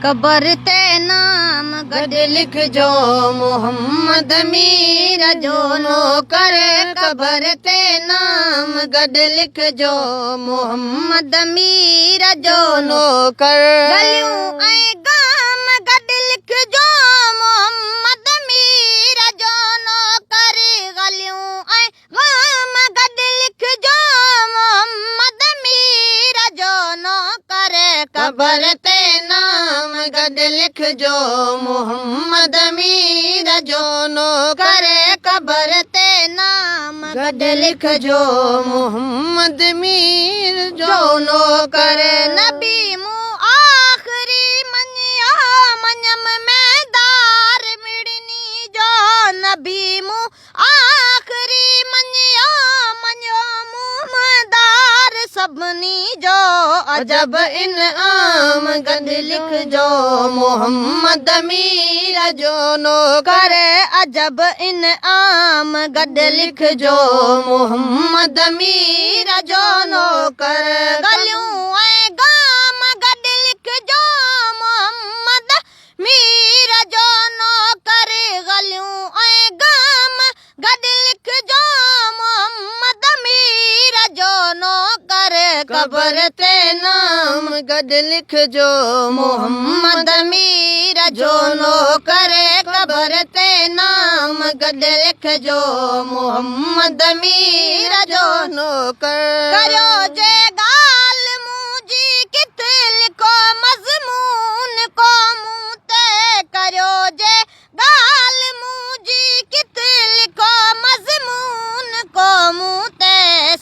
Cover ते नाम गड लिखजो मोहम्मद मीर जो नो करे। कबर ते नाम गड लिखजो मोहम्मद मीर जो नो कर। गलियूं ऐं गाम गड लिखजो मोहम्मद मीर जो नो करे। गलियूं ऐं गाम गड लिखजो मोहम्मद मीर जो नो करे। कबर ते नाम गड लिखजो मोहम्मद मीर जो नो करे। कबर ते नाम गड लिखजो मोहम्मद मीर जो नो करे। नबी मूं आखिरी मञियो मञम में दार मिड़नी जो। नबी मूं आखिरी मञियो मञो मूं दार सभिनी जो। अजब इनाम गड लिखजो मोहम्मद मीर जो नो करे। अजब इनाम गड लिखजो मोहम्मद मीर जो नो करे। गलियूं ऐं गाम गड लिखजो मोहम्मद मीर जो नो करे। गलियूं ऐं गाम गड लिखजो मोहम्मद मीर जो नो करे। कबर ते नाम गड लिखजो मोहम्मद मीर जो नो करे। कबर ते नाम गड लिखजो मोहम्मद मीर जो नो कर। करो जे गाल मुंहिंजी किथे लिखो मज़मून को मूं ते। करो जे गाल मुंहिंजी किथे लिखो मज़मून को मूं ते।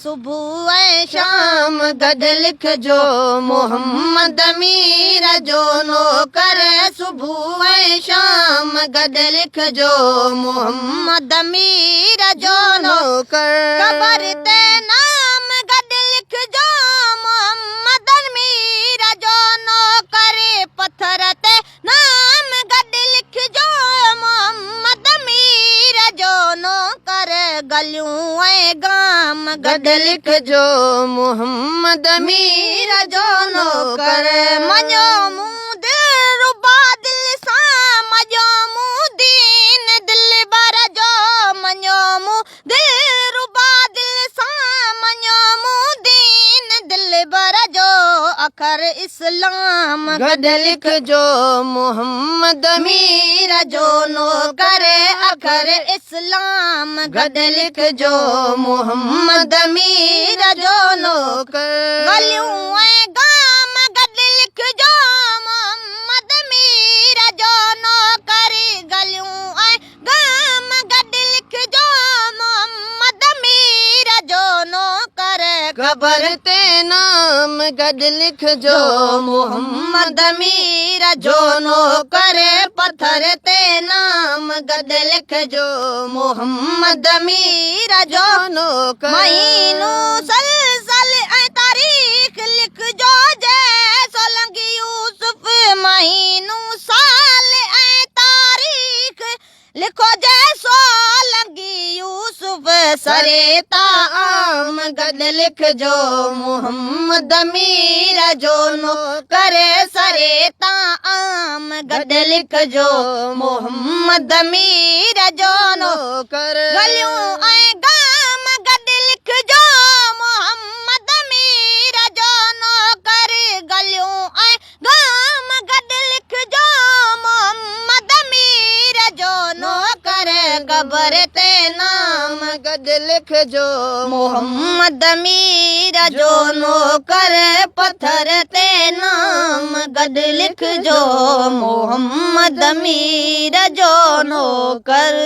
सुबुह ऐं शाम गड लिखजो मोहम्मद मीर जो नो करे। सुबुह ऐं शाम गड लिखजो मोहम्मद मीर जो नो कर। कबर ते नाम गड लिखजो मोहम्मद मीर जो नो करे। पत्थर ते नाम गड लिखजो मोहम्मद मीर जो नो करे। गलियूं ऐं गाम गड लिखजो मोहम्मद मीर जो नो करे। मञो मूं दिल रुबा दिल सां मञो मूं दीन दिल बर जो। मञो मूं दिल रुबा दिल सां मञो मूं दीन दिल बर जो। अखर इस्लाम गड लिखजो मोहम्मद मीर जो नो करे। अखर इस्लाम गड लिखजो मोहम्मद मीर जो नो कर। गलियूं ऐं गाम गड लिखजो मोहम्मद मीर जो नो करे। गलियूं ऐं गाम गड लिखजो मोहम्मद मीर जो नो करे। कबर ते नाम गड लिखजो मोहम्मद मीर जो नो करे। पत्थर ते नाम गड लिखजो मोहम्मद मीर जो नो करे। महीनो सलसल ऐं तारीख़ लिखजो जैसो लंघी यूसुफ। महीनो साल ऐं तारीख़ लिखो जैसो लंघी यूसुफ। सरे ता आम गड लिखजो मोहम्मद मीर जो नो करे। सरे ता आम गड लिखजो मोहम्मद मीर जो नो कर। गलियूं ऐं गाम गड लिखजो मोहम्मद मीर जो नो करे। गलियूं ऐं गाम गड लिखजो मोहम्मद मीर जो नो करे। कबर ते नाम गड लिखजो मोहम्मद मीर जो नो करे। पत्थर ते नाम गड लिखजो मोहम्मद मीर जो नो कर।